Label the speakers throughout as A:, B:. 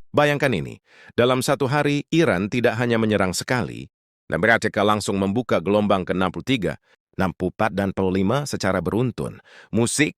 A: Bayangkan ini, dalam satu hari Iran tidak hanya menyerang sekali, dan mereka langsung membuka gelombang ke-63, 64, dan 65 secara beruntun. Musik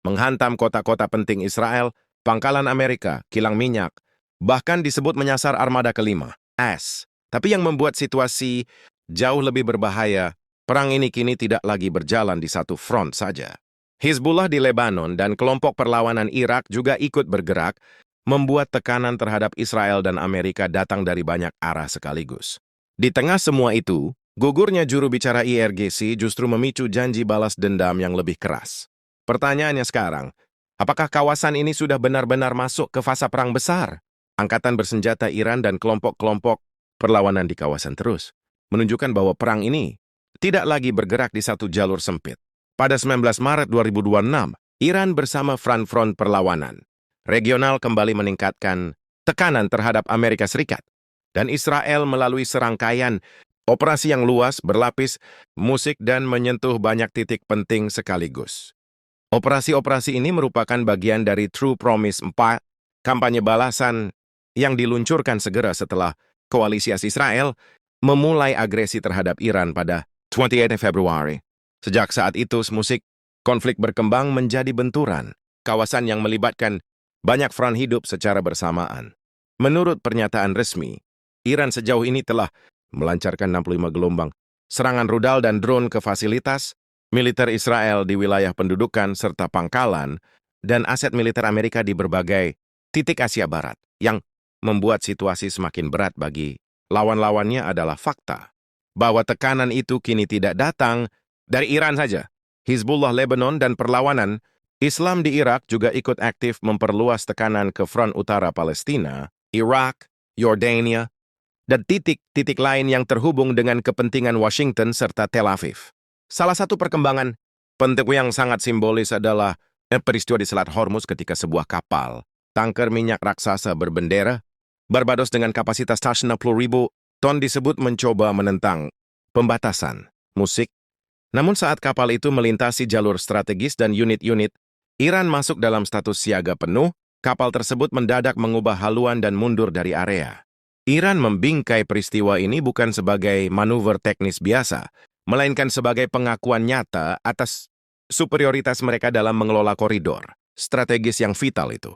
A: menghantam kota-kota penting Israel, pangkalan Amerika, kilang minyak, bahkan disebut menyasar armada kelima, AS. Tapi yang membuat situasi jauh lebih berbahaya, perang ini kini tidak lagi berjalan di satu front saja. Hizbullah di Lebanon dan kelompok perlawanan Irak juga ikut bergerak, membuat tekanan terhadap Israel dan Amerika datang dari banyak arah sekaligus. Di tengah semua itu, gugurnya juru bicara IRGC justru memicu janji balas dendam yang lebih keras. Pertanyaannya sekarang, apakah kawasan ini sudah benar-benar masuk ke fase perang besar? Angkatan bersenjata Iran dan kelompok-kelompok perlawanan di kawasan terus menunjukkan bahwa perang ini tidak lagi bergerak di satu jalur sempit. Pada 19 Maret 2026, Iran bersama front-front perlawanan regional kembali meningkatkan tekanan terhadap Amerika Serikat dan Israel melalui serangkaian operasi yang luas, berlapis, musik, dan menyentuh banyak titik penting sekaligus. Operasi-operasi ini merupakan bagian dari True Promise 4, kampanye balasan yang diluncurkan segera setelah koalisi Israel memulai agresi terhadap Iran pada 28 Februari. Sejak saat itu, konflik berkembang menjadi benturan, kawasan yang melibatkan banyak front hidup secara bersamaan. Menurut pernyataan resmi, Iran sejauh ini telah melancarkan 65 gelombang serangan rudal dan drone ke fasilitas militer Israel di wilayah pendudukan serta pangkalan dan aset militer Amerika di berbagai titik Asia Barat, yang membuat situasi semakin berat bagi lawan-lawannya adalah fakta bahwa tekanan itu kini tidak datang dari Iran saja. Hizbullah Lebanon dan perlawanan Islam di Irak juga ikut aktif memperluas tekanan ke front utara Palestina, Irak, Yordania, dan titik-titik lain yang terhubung dengan kepentingan Washington serta Tel Aviv. Salah satu perkembangan penting yang sangat simbolis adalah peristiwa di Selat Hormuz ketika sebuah kapal tanker minyak raksasa berbendera Barbados dengan kapasitas 60.000 ton disebut mencoba menentang pembatasan musik. Namun saat kapal itu melintasi jalur strategis dan unit-unit Iran masuk dalam status siaga penuh, kapal tersebut mendadak mengubah haluan dan mundur dari area. Iran membingkai peristiwa ini bukan sebagai manuver teknis biasa, melainkan sebagai pengakuan nyata atas superioritas mereka dalam mengelola koridor strategis yang vital itu.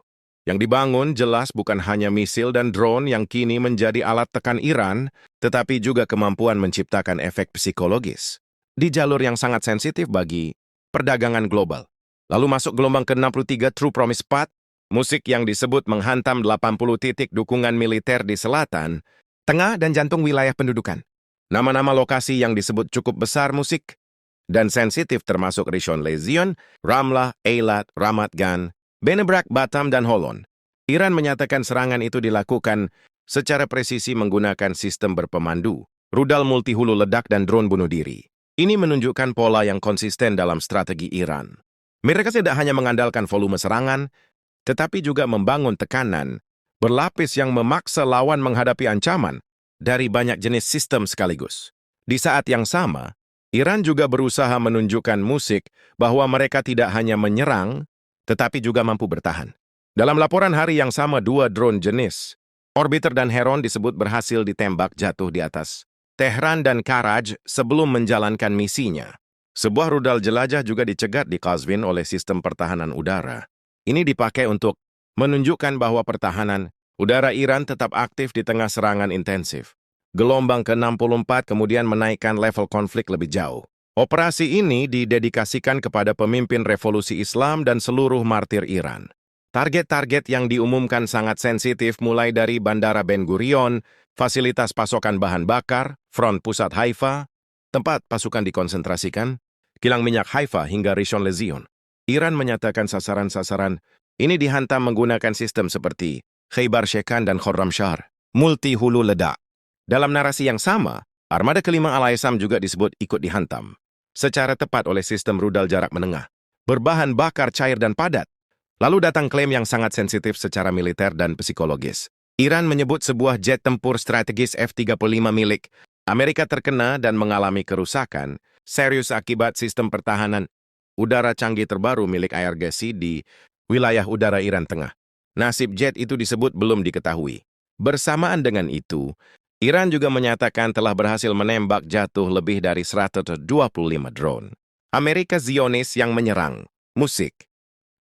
A: Yang dibangun jelas bukan hanya misil dan drone yang kini menjadi alat tekan Iran, tetapi juga kemampuan menciptakan efek psikologis di jalur yang sangat sensitif bagi perdagangan global. Lalu masuk gelombang ke-63 True Promise 4, musik yang disebut menghantam 80 titik dukungan militer di selatan, tengah, dan jantung wilayah pendudukan. Nama-nama lokasi yang disebut cukup besar musik dan sensitif termasuk Rishon LeZion, Ramlah, Eilat, Ramat Gan, Bnei Brak, Batam, dan Holon. Iran menyatakan serangan itu dilakukan secara presisi menggunakan sistem berpemandu, rudal multi-hulu ledak, dan drone bunuh diri. Ini menunjukkan pola yang konsisten dalam strategi Iran. Mereka tidak hanya mengandalkan volume serangan, tetapi juga membangun tekanan berlapis yang memaksa lawan menghadapi ancaman dari banyak jenis sistem sekaligus. Di saat yang sama, Iran juga berusaha menunjukkan musik bahwa mereka tidak hanya menyerang, tetapi juga mampu bertahan. Dalam laporan hari yang sama, 2 drone jenis Orbiter dan Heron disebut berhasil ditembak jatuh di atas Tehran dan Karaj sebelum menjalankan misinya. Sebuah rudal jelajah juga dicegat di Qazvin oleh sistem pertahanan udara. Ini dipakai untuk menunjukkan bahwa pertahanan udara Iran tetap aktif di tengah serangan intensif. Gelombang ke-64 kemudian menaikkan level konflik lebih jauh. Operasi ini didedikasikan kepada pemimpin revolusi Islam dan seluruh martir Iran. Target-target yang diumumkan sangat sensitif mulai dari Bandara Ben Gurion, fasilitas pasokan bahan bakar, front pusat Haifa, tempat pasukan dikonsentrasikan, kilang minyak Haifa hingga Rishon LeZion. Iran menyatakan sasaran-sasaran ini dihantam menggunakan sistem seperti Khaybar Shekan dan Khorramshahr, multi-hulu ledak. Dalam narasi yang sama, armada kelima Al-Aissam juga disebut ikut dihantam secara tepat oleh sistem rudal jarak menengah, berbahan bakar cair dan padat. Lalu datang klaim yang sangat sensitif secara militer dan psikologis. Iran menyebut sebuah jet tempur strategis F-35 milik Amerika terkena dan mengalami kerusakan serius akibat sistem pertahanan udara canggih terbaru milik IRGC di wilayah udara Iran Tengah. Nasib jet itu disebut belum diketahui. Bersamaan dengan itu, Iran juga menyatakan telah berhasil menembak jatuh lebih dari 125 drone Amerika Zionis yang menyerang. Musik.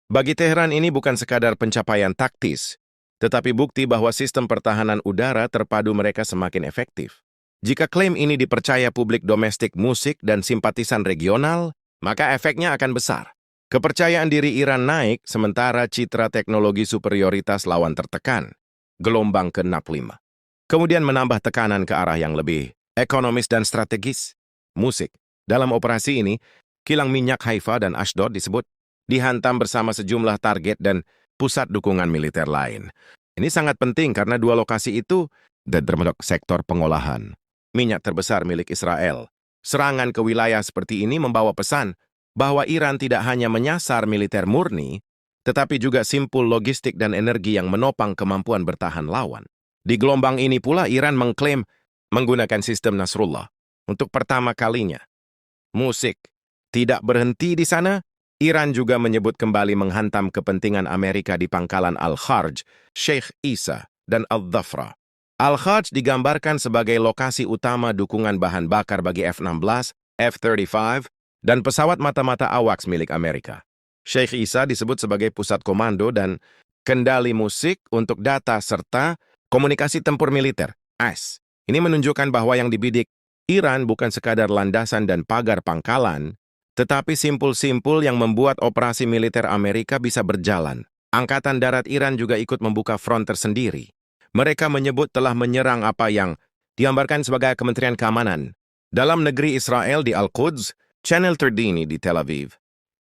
A: Bagi Teheran ini bukan sekadar pencapaian taktis, tetapi bukti bahwa sistem pertahanan udara terpadu mereka semakin efektif. Jika klaim ini dipercaya publik domestik musik dan simpatisan regional, maka efeknya akan besar. Kepercayaan diri Iran naik, sementara citra teknologi superioritas lawan tertekan. Gelombang ke-65. Kemudian menambah tekanan ke arah yang lebih ekonomis dan strategis. Musik. Dalam operasi ini, kilang minyak Haifa dan Ashdod disebut dihantam bersama sejumlah target dan pusat dukungan militer lain. Ini sangat penting karena dua lokasi itu termasuk sektor pengolahan minyak terbesar milik Israel. Serangan ke wilayah seperti ini membawa pesan bahwa Iran tidak hanya menyasar militer murni, tetapi juga simpul logistik dan energi yang menopang kemampuan bertahan lawan. Di gelombang ini pula Iran mengklaim menggunakan sistem Nasrullah untuk pertama kalinya. Musik. Tidak berhenti di sana, Iran juga menyebut kembali menghantam kepentingan Amerika di pangkalan Al-Kharj, Sheikh Isa, dan Al-Dhafra. Al-Kharj digambarkan sebagai lokasi utama dukungan bahan bakar bagi F-16, F-35, dan pesawat mata-mata AWACS milik Amerika. Sheikh Isa disebut sebagai pusat komando dan kendali musik untuk data serta komunikasi tempur militer, AS. Ini menunjukkan bahwa yang dibidik Iran bukan sekadar landasan dan pagar pangkalan, tetapi simpul-simpul yang membuat operasi militer Amerika bisa berjalan. Angkatan Darat Iran juga ikut membuka front tersendiri. Mereka menyebut telah menyerang apa yang digambarkan sebagai Kementerian Keamanan dalam negeri Israel di Al-Quds, Channel Terdini di Tel Aviv,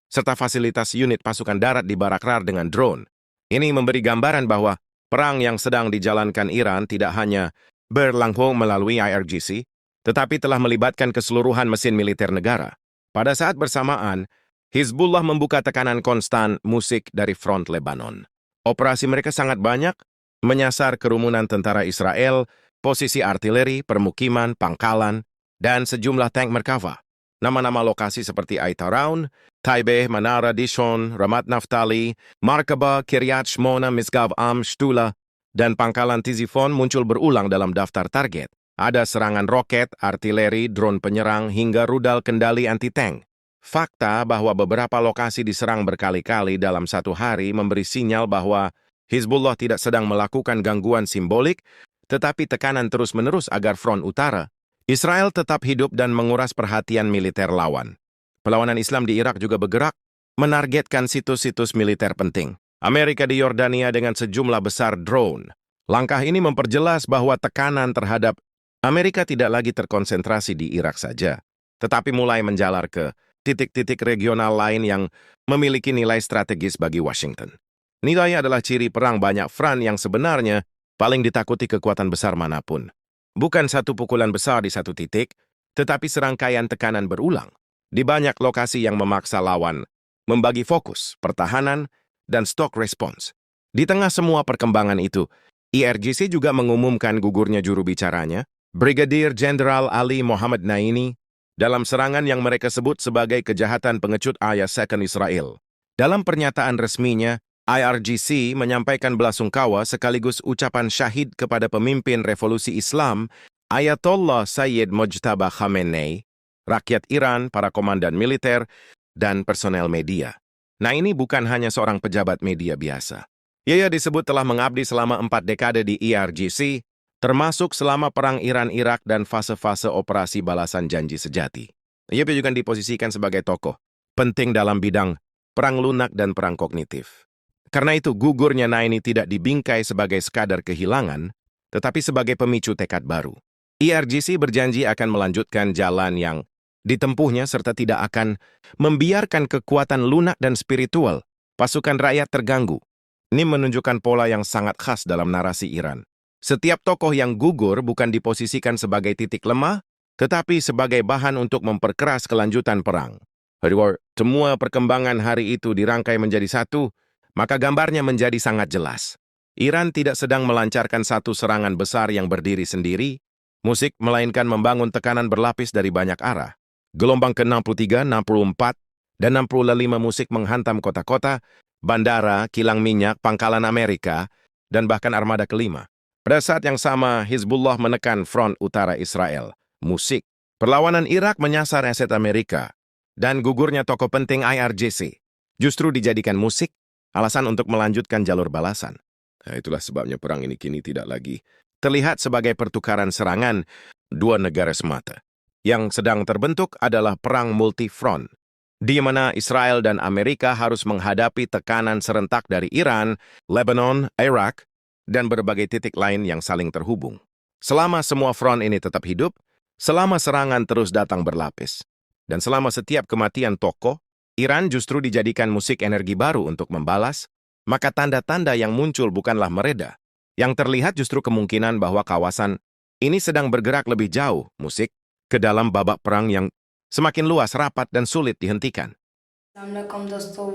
A: serta fasilitas unit pasukan darat di Barakrar dengan drone. Ini memberi gambaran bahwa perang yang sedang dijalankan Iran tidak hanya berlangsung melalui IRGC, tetapi telah melibatkan keseluruhan mesin militer negara. Pada saat bersamaan, Hizbullah membuka tekanan konstan musik dari front Lebanon. Operasi mereka sangat banyak, menyasar kerumunan tentara Israel, posisi artileri, permukiman, pangkalan, dan sejumlah tank Merkava. Nama-nama lokasi seperti Aitaraun, Taibeh, Manara, Dishon, Ramat Naftali, Markaba, Kiryat Shmona, Misgav Am, Shtula, dan pangkalan Tizifon muncul berulang dalam daftar target. Ada serangan roket, artileri, drone penyerang, hingga rudal kendali anti-tank. Fakta bahwa beberapa lokasi diserang berkali-kali dalam satu hari memberi sinyal bahwa Hizbullah tidak sedang melakukan gangguan simbolik, tetapi tekanan terus-menerus agar front utara Israel tetap hidup dan menguras perhatian militer lawan. Perlawanan Islam di Irak juga bergerak, menargetkan situs-situs militer penting. Amerika di Yordania dengan sejumlah besar drone. Langkah ini memperjelas bahwa tekanan terhadap Amerika tidak lagi terkonsentrasi di Irak saja, tetapi mulai menjalar ke titik-titik regional lain yang memiliki nilai strategis bagi Washington. Nilai adalah ciri perang banyak front yang sebenarnya paling ditakuti kekuatan besar manapun. Bukan satu pukulan besar di satu titik, tetapi serangkaian tekanan berulang di banyak lokasi yang memaksa lawan membagi fokus, pertahanan, dan stok respons. Di tengah semua perkembangan itu, IRGC juga mengumumkan gugurnya juru bicaranya, Brigadir Jenderal Ali Mohammed Naini, dalam serangan yang mereka sebut sebagai kejahatan pengecut ayah second Israel. Dalam pernyataan resminya, IRGC menyampaikan belasungkawa sekaligus ucapan syahid kepada pemimpin revolusi Islam, Ayatollah Sayyid Mojtaba Khamenei, rakyat Iran, para komandan militer, dan personel media. Nah, ini bukan hanya seorang pejabat media biasa. Ia disebut telah mengabdi selama 4 dekade di IRGC, termasuk selama perang Iran-Irak dan fase-fase operasi balasan janji sejati. Ia juga diposisikan sebagai tokoh penting dalam bidang perang lunak dan perang kognitif. Karena itu, gugurnya Naini tidak dibingkai sebagai sekadar kehilangan, tetapi sebagai pemicu tekad baru. IRGC berjanji akan melanjutkan jalan yang ditempuhnya serta tidak akan membiarkan kekuatan lunak dan spiritual pasukan rakyat terganggu. Ini menunjukkan pola yang sangat khas dalam narasi Iran. Setiap tokoh yang gugur bukan diposisikan sebagai titik lemah, tetapi sebagai bahan untuk memperkeras kelanjutan perang. Semua perkembangan hari itu dirangkai menjadi satu, maka gambarnya menjadi sangat jelas. Iran tidak sedang melancarkan satu serangan besar yang berdiri sendiri, musik melainkan membangun tekanan berlapis dari banyak arah. Gelombang ke-63, 64, dan 65 musik menghantam kota-kota bandara, kilang minyak, pangkalan Amerika, dan bahkan armada kelima. Pada saat yang sama, Hizbullah menekan front utara Israel, musik. Perlawanan Irak menyasar aset Amerika, dan gugurnya tokoh penting IRGC justru dijadikan musik alasan untuk melanjutkan jalur balasan. Nah, itulah sebabnya perang ini kini tidak lagi terlihat sebagai pertukaran serangan dua negara semata. Yang sedang terbentuk adalah perang multifront, di mana Israel dan Amerika harus menghadapi tekanan serentak dari Iran, Lebanon, Irak, dan berbagai titik lain yang saling terhubung. Selama semua front ini tetap hidup, selama serangan terus datang berlapis, dan selama setiap kematian tokoh, Iran justru dijadikan musik energi baru untuk membalas, maka tanda-tanda yang muncul bukanlah mereda. Yang terlihat justru kemungkinan bahwa kawasan ini sedang bergerak lebih jauh, musik, ke dalam babak perang yang semakin luas, rapat, dan sulit dihentikan.
B: अस्सलामुअलैकुम दोस्तों,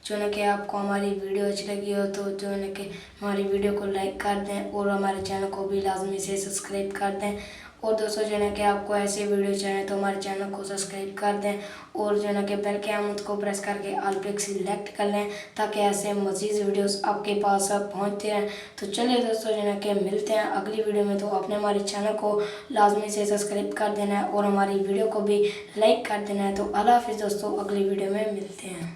B: जो है कि आपको हमारी वीडियो अच्छी लगी हो तो जो है कि हमारी वीडियो को लाइक कर दें और हमारे चैनल को भी लाजमी से सब्सक्राइब कर दें। और दोस्तों जो है कि आपको ऐसे वीडियो चाहिए तो हमारे चैनल को सब्सक्राइब कर दें और जो है कि बेल के आइकन को प्रेस करके ऑल पे सिलेक्ट कर लें ताकि ऐसे मज़ीद वीडियोस आपके पास पहुंचते रहें। तो चलिए दोस्तों जो है कि मिलते हैं अगली वीडियो में। तो अपने हमारे चैनल को लाजमी से सब्सक्राइब कर देना है और हमारी वीडियो को भी लाइक कर देना है। तो अल्लाह हाफिज़ दोस्तों, अगली वीडियो में मिलते हैं।